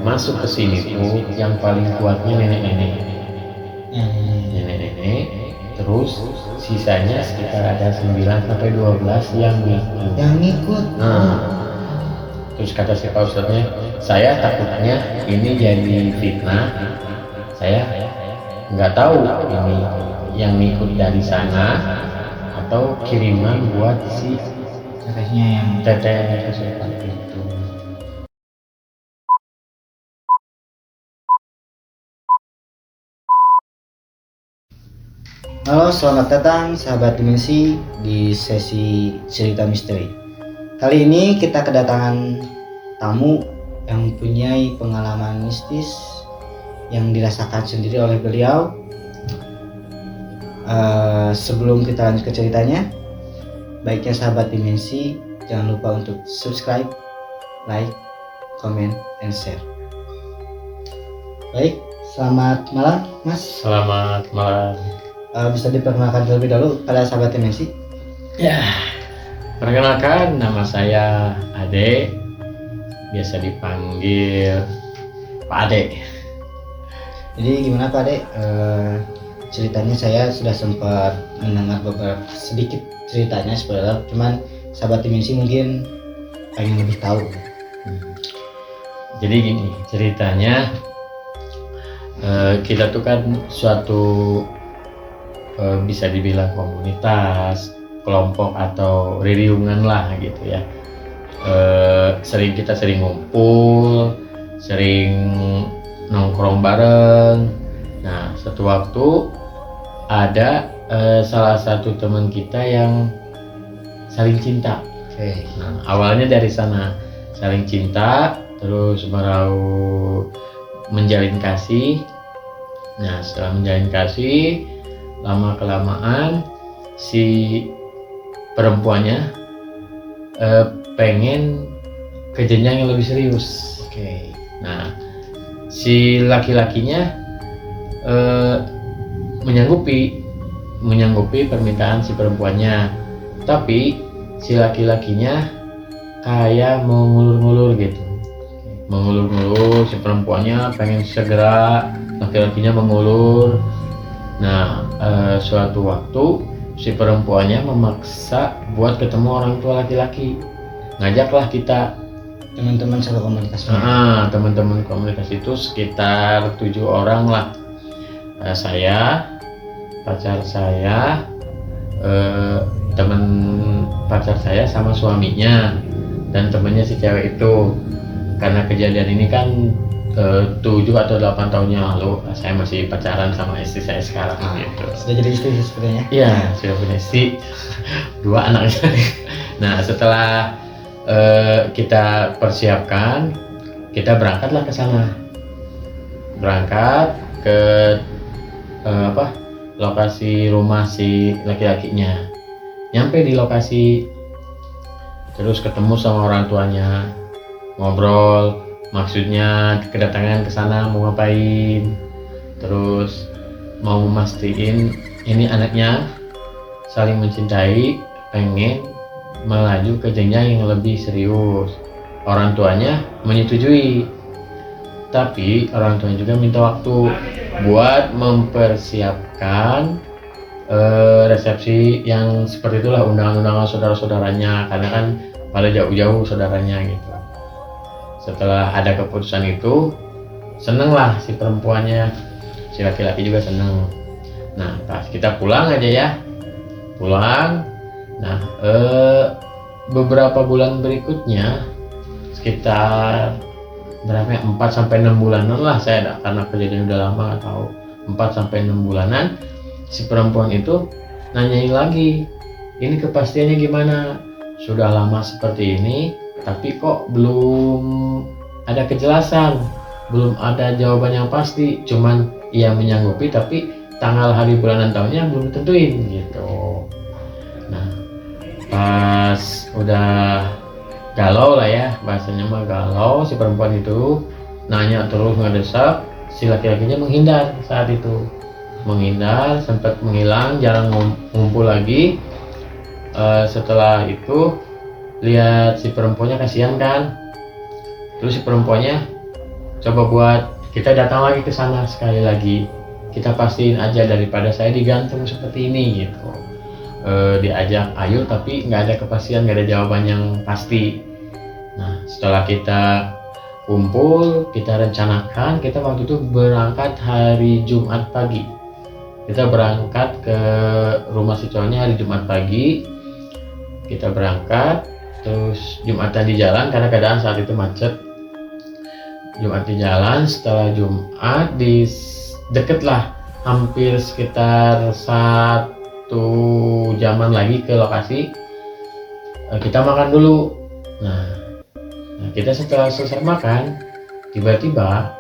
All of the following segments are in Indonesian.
masuk ke sini tuh yang paling kuatnya nenek-nenek. Nenek-nenek, terus sisanya sekitar ada 9 sampai 12 yang ngikut. Nah, terus kata si Pak Ustadznya, saya takutnya ini jadi fitnah. Saya nggak tahu ini yang ngikut dari sana atau kiriman buat si Tetehnya yang teteh seperti itu. Halo, selamat datang sahabat Dimensi di sesi cerita misteri. Kali ini kita kedatangan tamu yang mempunyai pengalaman mistis yang dirasakan sendiri oleh beliau. Sebelum kita lanjut ke ceritanya, baiknya sahabat Dimensi jangan lupa untuk subscribe, like, comment, and share. Baik, selamat malam Mas. Selamat malam. Bisa diperkenalkan terlebih dahulu pada sahabat Dimensi? Ya, perkenalkan nama saya Ade, biasa dipanggil Pak Ade. Jadi gimana Pak Ade? Ceritanya saya sudah sempat mendengar beberapa sedikit ceritanya spoiler, cuman sahabat Dimensi mungkin pengen lebih tahu. Jadi gini ceritanya, kita tuh kan suatu bisa dibilang komunitas, kelompok atau ririungan lah gitu ya. Kita sering ngumpul, sering nongkrong bareng. Nah, suatu waktu ada salah satu teman kita yang saling cinta. Oke. Nah, awalnya dari sana saling cinta, terus baru menjalin kasih. Nah, setelah menjalin kasih, lama kelamaan si perempuannya pengen ke jenjang yang lebih serius. Oke. Nah, si laki-lakinya menyanggupi permintaan si perempuannya, tapi si laki-lakinya kayak mau ngulur-ngulur gitu. Mengulur-ngulur, si perempuannya pengen segera, laki-lakinya mengulur. Nah, suatu waktu si perempuannya memaksa buat ketemu orang tua laki-laki. Ngajaklah kita Teman-teman satu komunitas. teman-teman komunitas itu sekitar 7 orang lah. Saya, pacar saya, teman pacar saya sama suaminya dan temennya si cewek itu. Karena kejadian ini kan 7 atau 8 tahun yang lalu, saya masih pacaran sama istri saya sekarang gitu. Sudah jadi istri sepertinya? Iya, sudah punya istri, 2 anaknya. Nah, setelah kita persiapkan, kita berangkatlah ke sana. Berangkat ke lokasi rumah si laki-lakinya. Nyampe di lokasi, terus ketemu sama orang tuanya, ngobrol. Maksudnya kedatangan ke sana mau ngapain, terus mau memastiin ini anaknya saling mencintai, pengen melaju ke jenjang yang lebih serius. Orang tuanya menyetujui, tapi orang tuanya juga minta waktu buat mempersiapkan resepsi yang seperti itulah, undangan-undangan saudara-saudaranya, karena kan pada jauh-jauh saudaranya gitu. Setelah ada keputusan itu, seneng lah si perempuannya, si laki-laki juga seneng. Nah, pas kita pulang aja ya, pulang. Nah, beberapa bulan berikutnya, sekitar berapa ya, 4 sampai 6 bulanan lah, saya karena kejadian udah lama nggak tahu, 4 sampai 6 bulanan si perempuan itu nanyain lagi, ini kepastiannya gimana, sudah lama seperti ini tapi kok belum ada kejelasan, belum ada jawaban yang pasti, cuman ia menyanggupi tapi tanggal hari bulan dan tahunnya belum ditentuin gitu. Nah, pas udah galau lah ya, bahasanya mah galau, si perempuan itu nanya terus ngedesak, si laki-lakinya menghindar. Saat itu menghindar, sempat menghilang, jarang ngumpul lagi. Setelah itu lihat si perempuannya kasihan kan, terus si perempuannya coba buat kita datang lagi ke sana sekali lagi, kita pastiin aja daripada saya digantung seperti ini gitu. Diajak ayo tapi nggak ada kepastian, nggak ada jawaban yang pasti. Nah setelah kita kumpul, kita rencanakan, kita waktu itu berangkat hari Jumat pagi. Kita berangkat ke rumah si cowoknya hari Jumat pagi. Kita berangkat, terus Jumatan di jalan karena keadaan saat itu macet. Jumat di jalan, setelah Jumat deket lah, hampir sekitar 1 jaman lagi ke lokasi. Kita makan dulu. Nah kita setelah selesai makan, tiba-tiba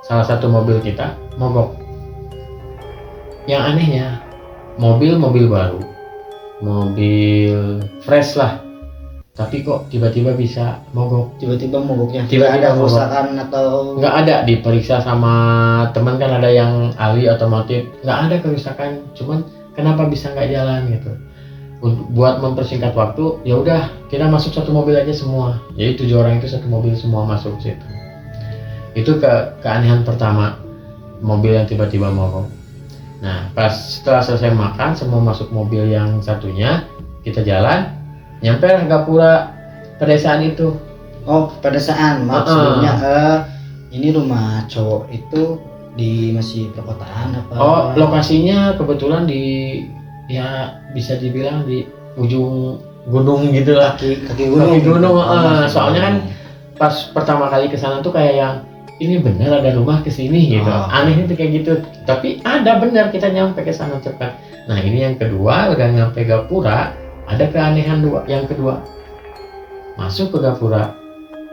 salah satu mobil kita mogok. Yang anehnya, mobil baru, mobil fresh lah, tapi kok tiba-tiba bisa mogok. Tiba-tiba mogoknya. Tiba-tiba Tidak ada mogok. kerusakan atau Nggak ada, diperiksa sama teman kan, ada yang ahli otomotif, nggak ada kerusakan, cuman kenapa bisa nggak jalan gitu. Buat mempersingkat waktu, ya udah kita masuk satu mobil aja semua. Jadi 7 orang itu satu mobil semua masuk situ. Itu keanehan pertama, mobil yang tiba-tiba mogok. Nah pas setelah selesai makan, semua masuk mobil yang satunya, kita jalan, nyampe lah Gapura pedesaan itu. Oh, pedesaan. Maaf sebelumnya ini rumah cowok itu di masih perkotaan apa? Oh, lokasinya kebetulan ya bisa dibilang di ujung gunung gitu lah. Kaki gunung. Kaki gunung. Soalnya kan gunung. pas pertama kali ke sana tuh kayak yang ini bener ada rumah ke sini gitu. Aneh itu kayak gitu. Tapi ada bener, kita nyampe ke sana cepat. Nah, ini yang kedua udah nyampe Gapura, ada keanehan yang kedua. Masuk ke Gapura,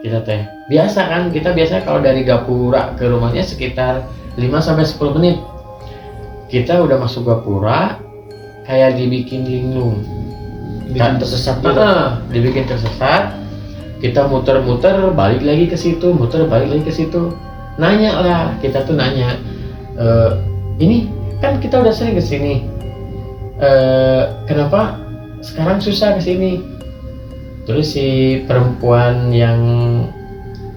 kita biasa kan, kita biasanya kalau dari Gapura ke rumahnya sekitar 5-10 menit. Kita udah masuk Gapura kayak dibikin linglung, Bikin tersesat gitu. Dibikin tersesat. Kita muter-muter balik lagi ke situ, nanya lah, kita tuh nanya, ini kan kita udah sering kesini, kenapa sekarang susah kesini? Terus si perempuan yang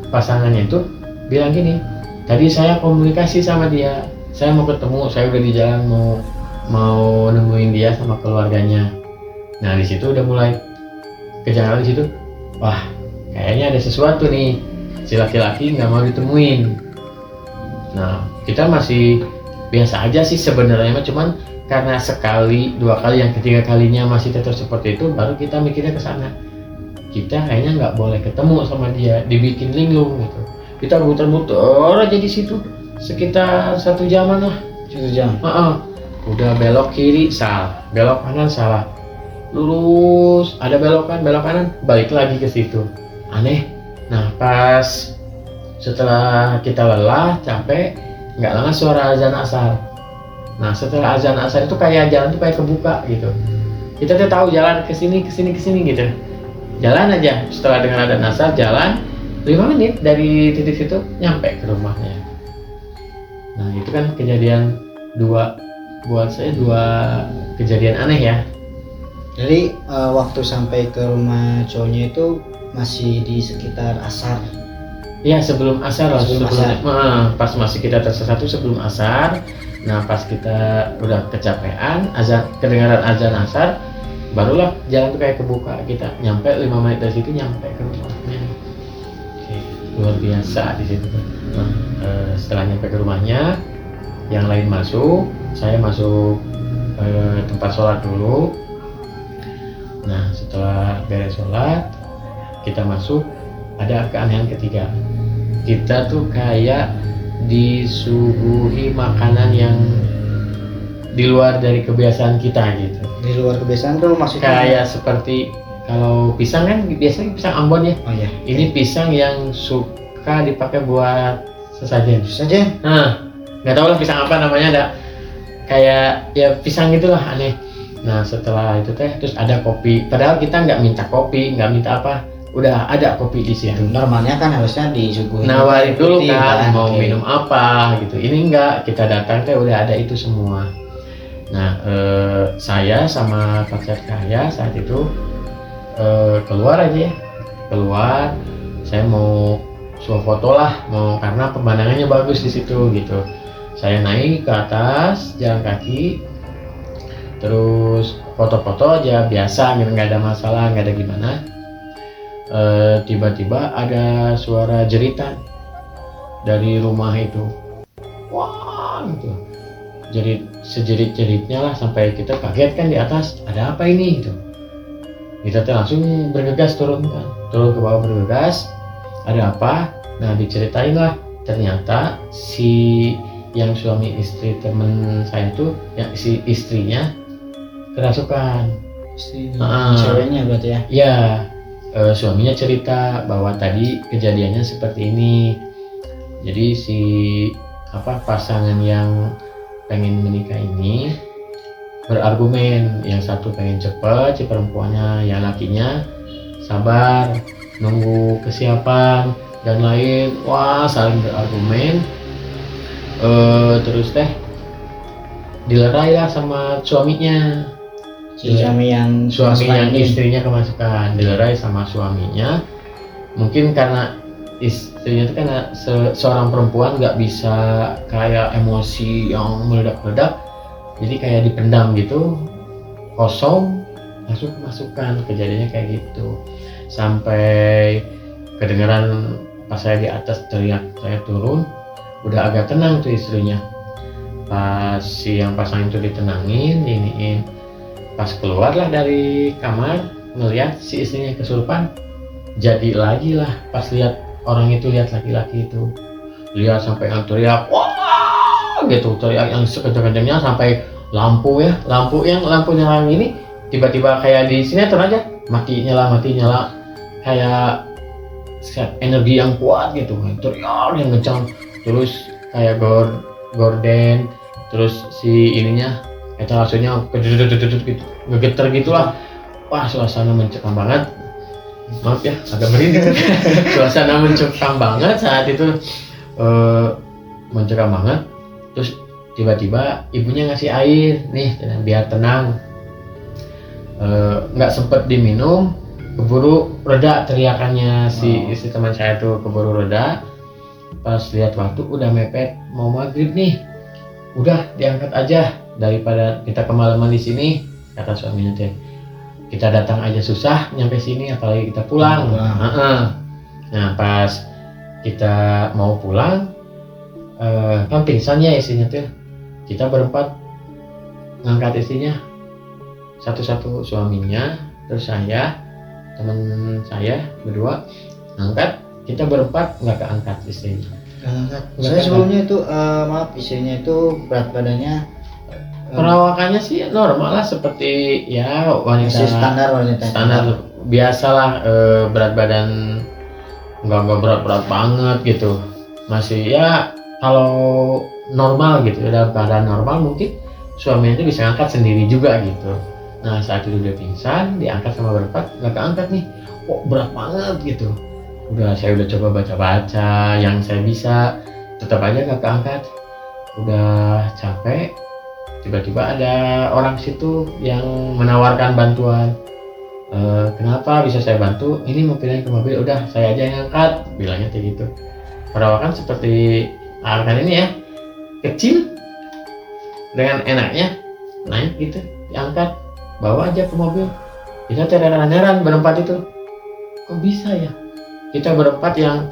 pasangannya itu bilang gini, tadi saya komunikasi sama dia, saya mau ketemu, saya udah di jalan mau nemuin dia sama keluarganya. Nah di situ udah mulai kejanggalan di situ. Wah, kayaknya ada sesuatu nih, si laki-laki nggak mau ditemuin. Nah kita masih biasa aja sih sebenarnya, cuman karena sekali, 2 kali, yang ketiga kalinya masih tetap seperti itu, baru kita mikirnya ke sana. Kita kayaknya nggak boleh ketemu sama dia, dibikin linglung gitu. Kita muter-muter aja di situ sekitar 1 jaman lah. 1 jam. Udah belok kiri salah, belok kanan salah, lurus ada belok kanan, balik lagi ke situ. Aneh. Nah pas setelah kita lelah, capek, nggak lama suara azan asar. Nah setelah azan asar itu kayak jalan tuh kayak kebuka gitu. Kita tuh tahu jalan ke sini gitu. Jalan aja, setelah dengan azan asar jalan 5 menit dari titik situ nyampe ke rumahnya. Nah itu kan kejadian buat saya 2 kejadian aneh ya. Jadi waktu sampai ke rumah cowoknya itu masih di sekitar asar. Iya sebelum asar lah. Sebelum asar. Pas masih kita tersesat itu sebelum asar. Nah pas kita udah kecapean, kedengaran azan asar, barulah jalan tuh kayak kebuka. Kita nyampe 5 menit dari situ nyampe ke rumahnya. Oke, luar biasa di situ. Nah, setelah nyampe ke rumahnya, yang lain masuk, saya masuk tempat sholat dulu. Nah setelah beres sholat, kita masuk, ada keanehan ketiga. Kita tuh kayak disuguhi makanan yang di luar dari kebiasaan kita gitu. Di luar kebiasaan tuh maksudnya? Kayak seperti kalau pisang kan biasanya pisang Ambon ya. Oh iya. Ini pisang yang suka dipakai buat sesajen. Sesajen? Nah, nggak tahu lah pisang apa namanya, ada kayak ya pisang gitulah, aneh. Nah setelah itu terus ada kopi, padahal kita nggak minta kopi, nggak minta apa, udah ada kopi di situ. Normalnya kan harusnya disuguhin Nawarin dulu putih, kan mau Oke. minum apa gitu. Ini enggak, kita datang udah ada itu semua. Nah saya sama pacar saya saat itu keluar aja ya, saya mau foto lah, mau karena pemandangannya bagus di situ gitu. Saya naik ke atas jalan kaki, terus foto-foto aja biasa gitu, nggak ada masalah, nggak ada gimana. Tiba-tiba ada suara jeritan dari rumah itu, wah gitu, jerit sejerit-jeritnya lah sampai kita kaget kan di atas, ada apa ini gitu. Kita tuh langsung bergegas turun ke bawah bergegas, ada apa? Nah diceritain lah, ternyata si yang suami istri temen saya tuh, yang si istrinya kerasukan. Ceweknya berarti ya? Ya, suaminya cerita bahwa tadi kejadiannya seperti ini. Jadi si pasangan yang pengen menikah ini berargumen, yang satu pengen cepet si perempuannya, yang lakinya sabar nunggu kesiapan dan lain. Wah, saling berargumen. Terus dilerai lah sama suaminya. Suami yang istrinya kemasukan, dilerai sama suaminya. Mungkin karena istrinya itu kan seorang perempuan nggak bisa kayak emosi yang meledak-ledak, jadi kayak dipendam gitu, kosong, langsung kemasukan. Kejadiannya kayak gitu sampai kedengeran pas saya di atas teriak. Saya turun, udah agak tenang tuh istrinya. Pas si yang pasangan itu ditenangin, iniin, pas keluar lah dari kamar ngeliat si istrinya kesurupan, jadi lagi lah pas lihat orang itu, lihat laki-laki itu, lihat sampai yang teriak wah gitu, teriak yang sekencang-kencangnya sampai lampu nyala ini tiba-tiba kayak di sinetron aja, mati nyala kayak energi yang kuat gitu, teriak yang kencang, terus kayak gorden, terus si ininya etalasinya gitu, ngegeter gitulah. Wah, suasana mencekam banget. Maaf ya, agak merinding. Suasana mencekam banget saat itu, mencekam banget. Terus tiba-tiba ibunya ngasih air nih biar tenang. Nggak sempet diminum, keburu reda teriakannya si istri teman saya tuh, keburu reda. Pas lihat waktu udah mepet mau maghrib nih, udah diangkat aja daripada kita kemalaman di sini, kata suaminya teh. Kita datang aja susah nyampe sini, apalagi kita pulang. Nah pas kita mau pulang, kan pingsan ya istrinya tuh. Kita berempat ngangkat istrinya satu-satu, suaminya, terus saya, teman saya berdua ngangkat. Kita berempat nggak keangkat istrinya. Saya sebelumnya itu maaf, istrinya itu berat badannya perawakannya sih normal lah, seperti ya wanita standar biasalah. Berat badan nggak berat banget gitu, masih ya kalau normal gitu, dalam keadaan normal mungkin suaminya itu bisa angkat sendiri juga gitu. Nah saat itu dia pingsan, diangkat sama berempat, nggak keangkat nih, kok berat banget gitu. Saya udah coba baca-baca yang saya bisa, tetap aja nggak keangkat. Udah capek, tiba-tiba ada orang situ yang menawarkan bantuan. Kenapa bisa saya bantu? Ini mau pindahin ke mobil, udah saya aja yang angkat, bilangnya kayak gitu. Perawakan seperti angkat ini ya, kecil, dengan enaknya naik gitu, diangkat, bawa aja ke mobil. Kita heran-heran berempat itu, kok bisa ya? Kita berempat yang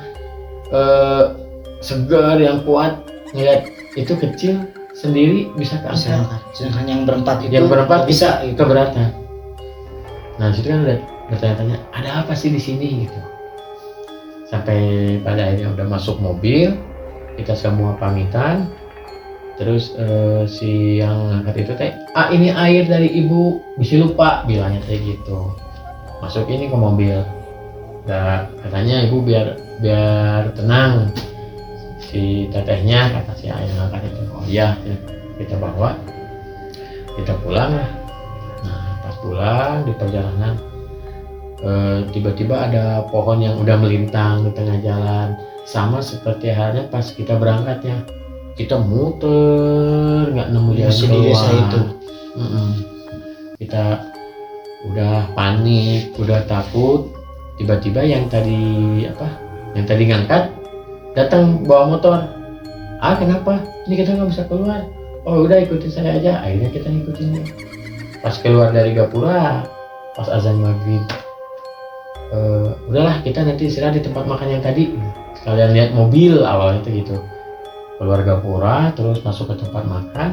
segar, yang kuat, ngeliat itu kecil sendiri bisa keangkat. Sedangkan yang berempat bisa keberatan. Nah situ kan udah bertanya-tanya, ada apa sih di sini gitu. Sampai pada akhirnya udah masuk mobil, kita semua pamitan. Terus si yang angkat itu ini air dari ibu, bisa lupa bilangnya kayak gitu. Masuk ini ke mobil. Nah, katanya ibu biar tenang, si tetehnya, kata si ayah angkat itu. Oh iya, kita bawa, kita pulang lah. Nah pas pulang di perjalanan, tiba-tiba ada pohon yang udah melintang di tengah jalan, sama seperti halnya pas kita berangkat ya. Kita muter nggak nemu jalan di desa itu. Kita udah panik, udah takut. Tiba-tiba yang tadi ngangkat datang bawa motor. Kenapa? Ini kita nggak bisa keluar. Oh udah, ikutin saya aja. Akhirnya kita ngikutin dia. Pas keluar dari gapura, pas azan maghrib, udahlah kita nanti istirahat di tempat makan yang tadi. Sekalian lihat mobil awalnya itu gitu. Keluar gapura, terus masuk ke tempat makan.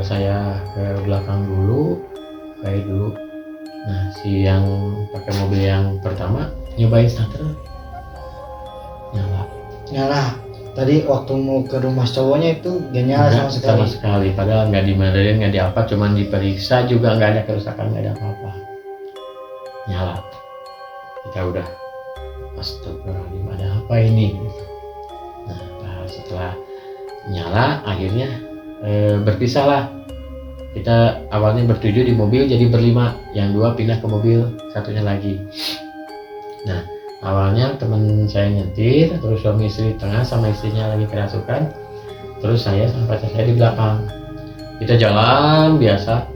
Saya ke belakang dulu, kayak dulu. Nah, si yang pakai mobil yang pertama nyobain starter, nyala. Tadi waktu mau ke rumah cowoknya itu gak nyala sama sekali. Sama sekali, padahal nggak dimaderin, nggak diapa, cuman diperiksa juga nggak ada kerusakan, nggak ada apa-apa. Nyala. Kita udah, astagfirullahaladzim, ada apa ini? Nah, setelah nyala, akhirnya berpisah lah. Kita awalnya bertujuh di mobil jadi berlima, yang dua pindah ke mobil satunya lagi. Nah, awalnya teman saya nyetir, terus suami istri di tengah sama istrinya lagi kerasukan, terus saya sama pacar saya di belakang. Kita jalan biasa,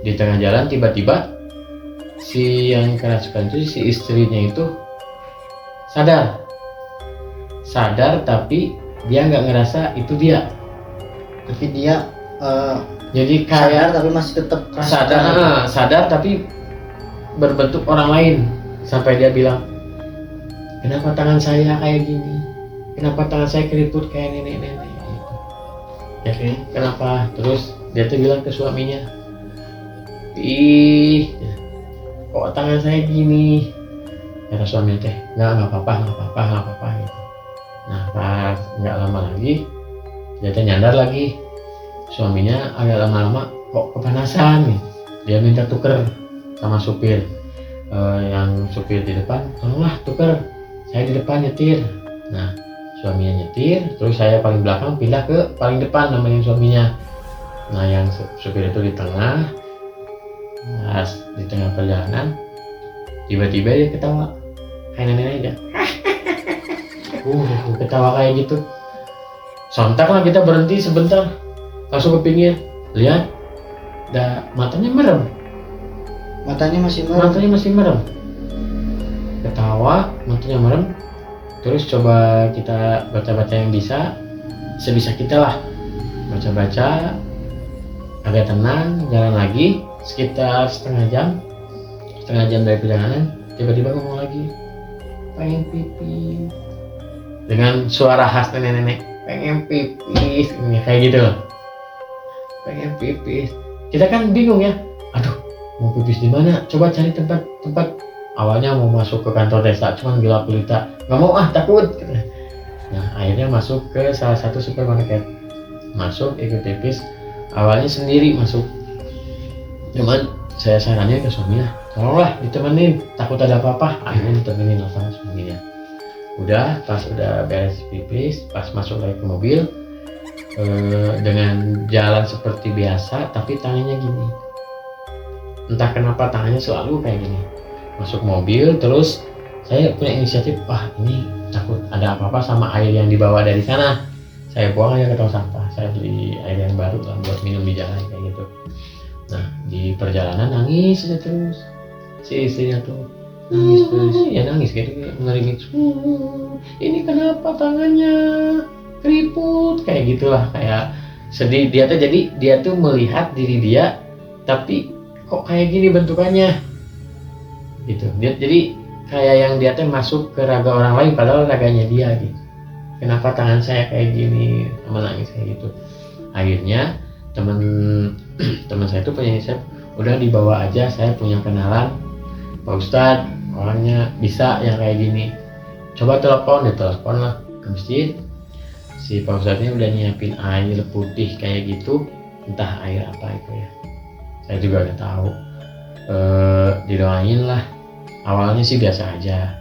di tengah jalan tiba-tiba si yang kerasukan itu, si istrinya itu sadar tapi dia nggak ngerasa itu dia. Tapi dia jadi sadar kayak tapi masih tetap sadar tapi berbentuk orang lain, sampai dia bilang, kenapa tangan saya kayak gini, kenapa tangan saya keriput kayak nenek-nenek gitu. Ya, kenapa? Terus dia tuh bilang ke suaminya, ih kok tangan saya gini. Kata suaminya teh, nggak apa-apa gitu. Nah, pas nggak lama lagi dia tuh nyadar lagi, suaminya agak lama-lama kok kepanasan nih. Dia minta tuker sama supir, yang supir di depan, tolonglah tuker, saya di depan nyetir. Nah, suaminya nyetir, terus saya paling belakang pindah ke paling depan namanya suaminya. Nah, yang supir itu di tengah. Nah, di tengah perjalanan tiba-tiba dia ketawa kayak nenek aja. Ketawa kayak gitu. Sontak lah kita berhenti sebentar, langsung ke pinggir, lihat, matanya merem. Matanya masih merem. Ketawa, matanya merem. Terus coba kita baca-baca yang sebisa kita lah. Baca-baca, agak tenang, jalan lagi sekitar setengah jam dari perjalanan. Tiba-tiba ngomong lagi, pengen pipis, dengan suara khas nenek-nenek, pengen pipis, kayak gitu loh. Pengen pipis. Kita kan bingung ya. Aduh, mau pipis di mana? Coba cari tempat. Awalnya mau masuk ke kantor desa, cuman gelap gulita. Nggak mau, takut. Nah, akhirnya masuk ke salah satu supermarket. Masuk, ikut pipis. Awalnya sendiri masuk. Cuman saya sarannya ke suaminya, tolonglah ditemenin, takut ada apa-apa. Akhirnya ditemenin lah sama suaminya. Pas udah beres pipis, pas masuk lagi ke mobil, dengan jalan seperti biasa, tapi tangannya gini. Entah kenapa tangannya selalu kayak gini. Masuk mobil, terus saya punya inisiatif, ini takut ada apa-apa sama air yang dibawa dari sana. Saya buang aja ke tong sampah. Saya beli air yang baru lah buat minum di jalan kayak gitu. Nah, di perjalanan nangis aja terus. Si istrinya tuh nangis gitu, ngeringis. Ini kenapa tangannya keriput kayak gitulah, kayak sedih. Dia tuh melihat diri dia, tapi kok kayak gini bentukannya gitu. Dia jadi kayak yang dia tuh masuk ke raga orang lain, padahal raganya dia gitu. Kenapa tangan saya kayak gini, menangis kayak gitu. Akhirnya teman saya itu punya inisiatif, udah dibawa aja, saya punya kenalan Pak Ustadz, orangnya bisa yang kayak gini, coba telepon lah ke masjid. Si Pak Ustadznya udah nyiapin air putih kayak gitu, entah air apa itu ya, saya juga nggak tahu. Didoain lah. Awalnya sih biasa aja,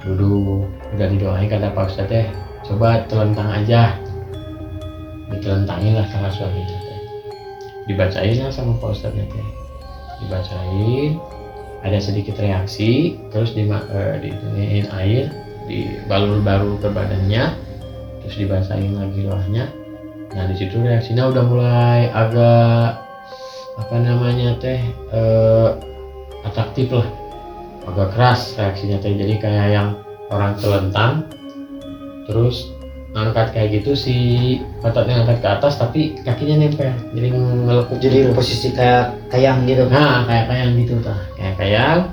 duduk udah didoain, kata Pak Ustadz coba telentang aja. Ditelentangin lah sama suaminya, dibacain lah sama Pak Ustadznya, dibacain, ada sedikit reaksi, terus diituin air, dibalur-balur ke badannya, terus dibasahin lagi doanya. Nah, di situ reaksinya udah mulai agak atraktif lah, agak keras reaksinya jadi kayak yang orang telentang terus angkat kayak gitu, si ototnya angkat ke atas tapi kakinya nempel, jadi ngelekuk Jadi gitu. posisi kayak kayang gitu. Nah kayak kayang gitu tah, kayak kayang.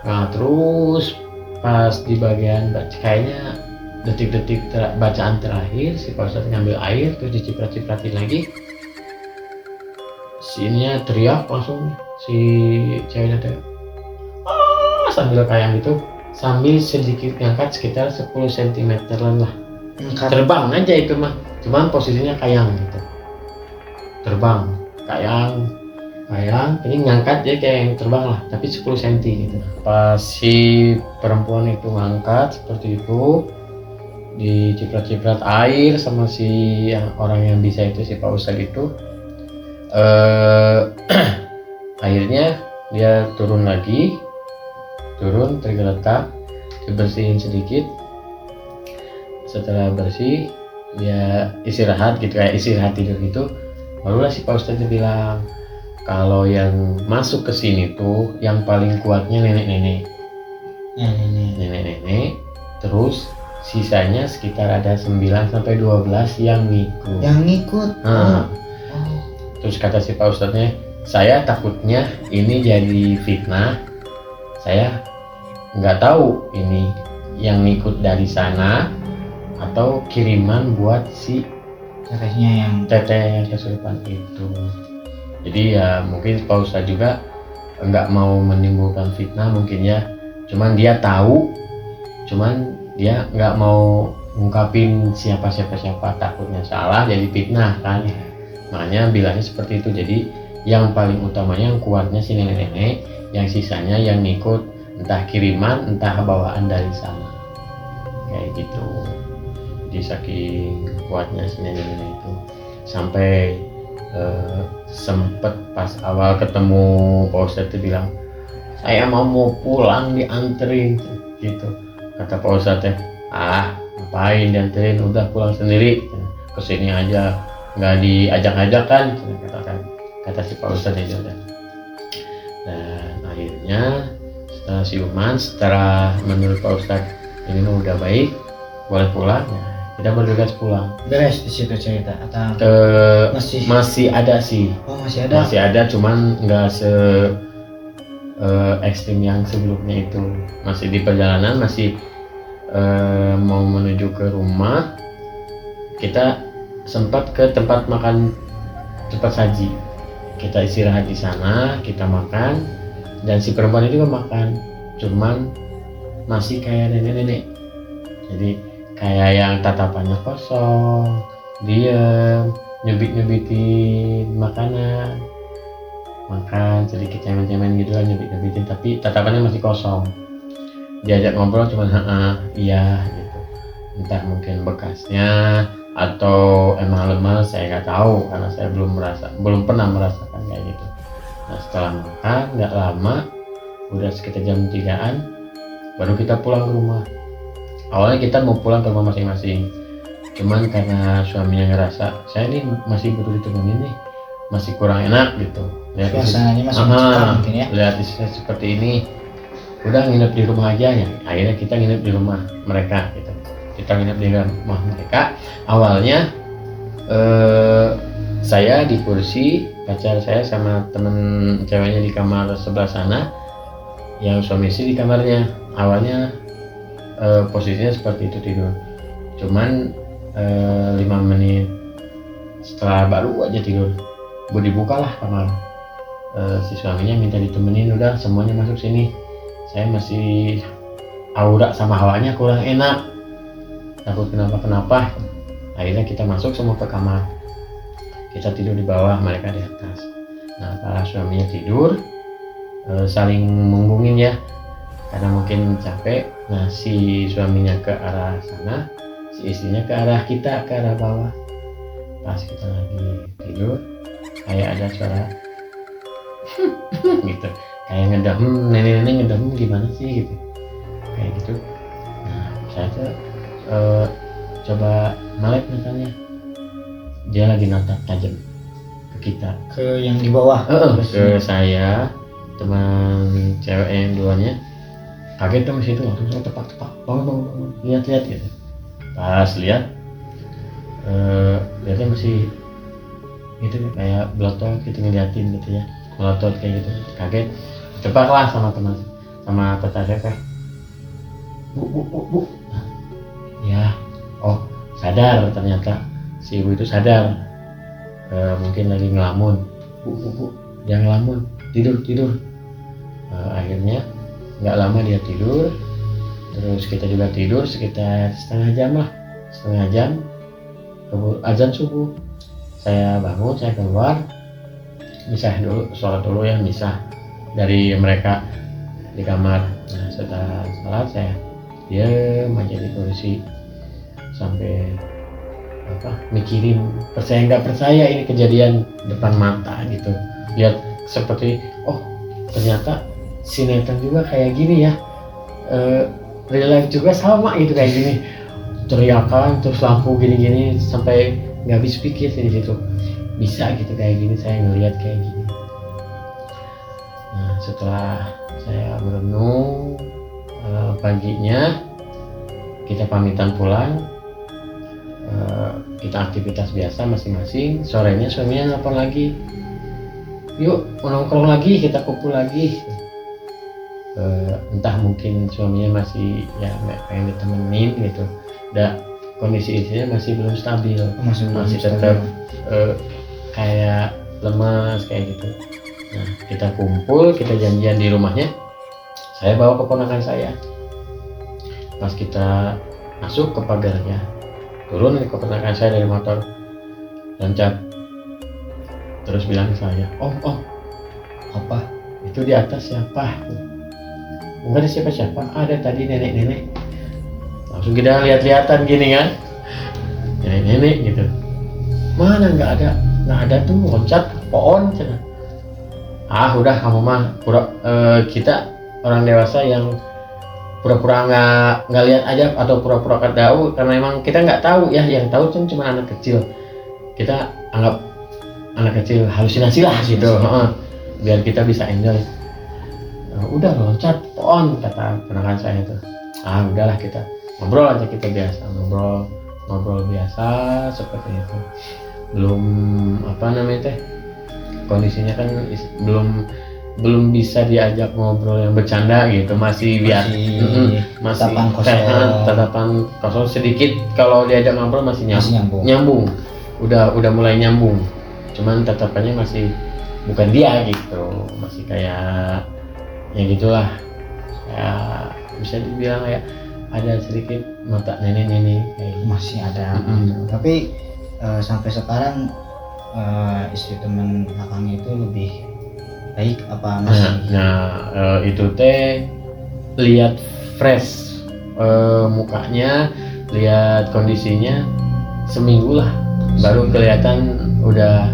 Nah terus pas di bagian kayaknya detik-detik bacaan terakhir si Pak Ustadz ngambil air terus diciprat-cipratin lagi, si ininya teriak langsung, si ceweknya teriak sambil kayang gitu, sambil sedikit ngangkat sekitar 10 cm lah, terbang aja itu mah, cuman posisinya kayang gitu, terbang kayang, ini ngangkat jadi kayak yang terbang lah, tapi 10 cm gitu. Pas si perempuan itu ngangkat seperti itu, diciprat-ciprat air sama si orang yang bisa itu, si Pak Ustadz itu, akhirnya dia turun lagi, tergeletak, dibersihin sedikit. Setelah bersih dia istirahat gitu, kayak istirahat tidur gitu, barulah si Pak Ustadz bilang kalau yang masuk ke sini tuh yang paling kuatnya nenek-nenek, terus sisanya sekitar ada 9-12 yang ngikut. Nah, terus kata si Pak Ustadznya, saya takutnya ini jadi fitnah, saya nggak tahu ini yang ngikut dari sana atau kiriman buat si teteh yang kesurupan itu. Jadi ya mungkin Pak Ustadz juga nggak mau menimbulkan fitnah mungkin ya, cuman dia tahu, cuman dia nggak mau ngungkapin siapa takutnya salah jadi fitnah kan, makanya bilangnya seperti itu. Jadi yang paling utamanya yang kuatnya si nenek-nenek, yang sisanya yang ngikut entah kiriman entah bawaan dari sana kayak gitu. Jadi saking kuatnya si nenek-nenek itu sampai sempet pas awal ketemu Pak Ustadz itu bilang saya mau pulang dianterin gitu. Kata Pak Ustadz ngapain dianterin, udah pulang sendiri, kesini aja nggak diajak-ajak kan, kata si Pak Ustadz itu. Dan akhirnya setelah siuman, setelah menurut Pak Ustadz ini udah baik, boleh pulang. Kita bergegas pulang. Beres di situ cerita atau masih ada sih. Oh, masih ada, cuman nggak se ekstrim yang sebelumnya itu. Masih di perjalanan, masih mau menuju ke rumah, kita sempat ke tempat makan cepat saji. Kita istirahat di sana, kita makan, dan si perempuan itu juga makan, cuman masih kayak nenek-nenek. Jadi kayak yang tatapannya kosong, diem, nyubit-nyubitin makanan, makan sedikit cemen-cemen gitu lah, nyubit-nyubitin, tapi tatapannya masih kosong. Diajak ngobrol cuman iya gitu. Entah mungkin bekasnya atau emang lemas, saya nggak tahu karena saya belum pernah merasakan kayak gitu. Nah setelah makan nggak lama, udah sekitar jam 3-an, baru kita pulang ke rumah. Awalnya kita mau pulang ke rumah masing-masing, cuman karena suaminya ngerasa saya ini masih butuh ditemenin nih, masih kurang enak gitu. Suasananya masih mencekam mungkin ya. Lihat seperti ini, udah nginep di rumah aja ya. Akhirnya kita nginep di rumah mereka gitu. Kita nginep di rumah mereka. Awalnya saya di kursi, pacar saya sama temen ceweknya di kamar sebelah sana, yang suami istri di kamarnya. Awalnya posisinya seperti itu tidur, cuman 5 menit setelah baru aja tidur, dibukalah kamar, si suaminya minta ditemenin, udah semuanya masuk sini, saya masih aura sama hawanya kurang enak, takut kenapa. Akhirnya kita masuk semua ke kamar, kita tidur di bawah, mereka di atas. Nah para suaminya tidur saling menghubungin ya, karena mungkin capek. Nah si suaminya ke arah sana, si istrinya ke arah kita, ke arah bawah. Pas kita lagi tidur, kayak ada suara gitu, kayak ngedem, nenek-nenek ngedem gimana sih gitu, kayak gitu. Nah saya tuh coba melek matanya, dia lagi natap tajam ke kita, ke yang di bawah, ke saya, teman cewek yang duanya. Kaget dong situ, langsung saya tepak bangun, lihat gitu. Pas lihat lihatnya masih gitu kayak belotot gitu, ngeliatin gitu ya, melotot kayak gitu, kaget. Tebaklah sama teman, sama tetangga saya, bu, ya, oh sadar ternyata si ibu itu sadar. Mungkin lagi ngelamun. Bu, jangan ngelamun, tidur. Akhirnya nggak lama dia tidur, terus kita juga tidur sekitar setengah jam, azan subuh. Saya bangun, saya keluar, misah dulu, sholat dulu ya, misah dari mereka di kamar. Nah, setelah sholat saya diam aja di kursi sampai mikirin, percaya nggak percaya ini kejadian depan mata gitu. Lihat seperti, oh ternyata sinetron juga kayak gini ya, real life juga sama gitu kayak gini, teriakan terus lampu gini sampai nggak habis pikir di situ, bisa gitu kayak gini, saya ngelihat kayak gini. Nah, setelah saya merenung, paginya kita pamitan pulang, kita aktivitas biasa masing-masing. Sorenya suaminya nelfon lagi, yuk nongkrong lagi, kita kumpul lagi. Entah mungkin suaminya masih ya pengen ditemenin gitu, kondisi istrinya masih belum stabil, masih tetap kayak lemas kayak gitu. Nah, kita kumpul, kita janjian di rumahnya. Saya bawa keponakan saya. Pas kita masuk ke pagarnya, turun keponakan saya dari motor, loncat, terus bilang ke saya, oh apa itu di atas siapa? Enggak ada siapa-siapa, ada tadi nenek-nenek. Langsung kita lihat-lihatan gini kan, nenek-nenek gitu. Mana nggak ada tuh, loncat pohon cina. Udah kamu mah kita orang dewasa yang pura-pura nggak lihat aja atau pura-pura tahu, karena emang kita nggak tahu ya, yang tahu cuma anak kecil. Kita anggap anak kecil halusinasi lah gitu, biar kita bisa enjoy. Udah loncat pohon, kata ponakan saya itu. Udahlah kita ngobrol aja, kita biasa ngobrol biasa seperti itu. Belum kondisinya kan belum bisa diajak ngobrol yang bercanda gitu, masih masih tatapan kosong sedikit. Kalau diajak ngobrol masih nyambung. Udah mulai nyambung, cuman tatapannya masih bukan dia gitu, masih kayak ya gitulah, kayak bisa dibilang kayak ada sedikit mata nenek kayak masih ada. Tapi sampai sekarang istri teman akang itu lebih baik apa masih? Itu teh lihat fresh mukanya, lihat kondisinya seminggu lah, baru kelihatan udah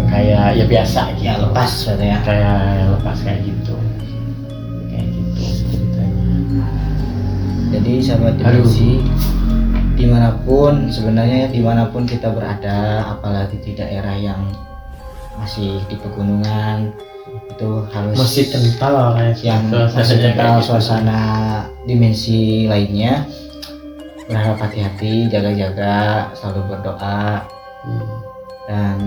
kayak ya biasa gitu. Ya lepas ya. Kayak lepas kayak gitu ceritanya. Jadi sahabat dimensi, dimanapun kita berada, apalagi di daerah yang masih di pegunungan, itu harus masih kental suasana dimensi lainnya. Berharap hati-hati, jaga-jaga, selalu berdoa, dan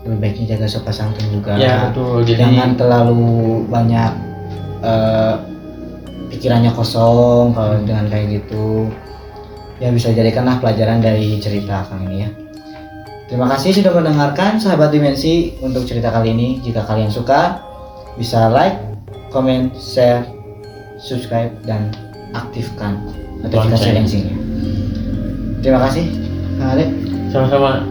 lebih baiknya jaga sopan santun juga. Ya betul. Jangan terlalu banyak pikirannya kosong kalau dengan kayak gitu. Ya bisa jadikanlah pelajaran dari cerita kali ini ya. Terima kasih sudah mendengarkan sahabat dimensi untuk cerita kali ini. Jika kalian suka, bisa like, comment, share, subscribe, dan aktifkan notifikasi loncengnya. Terima kasih, Kang Ade. Sama-sama.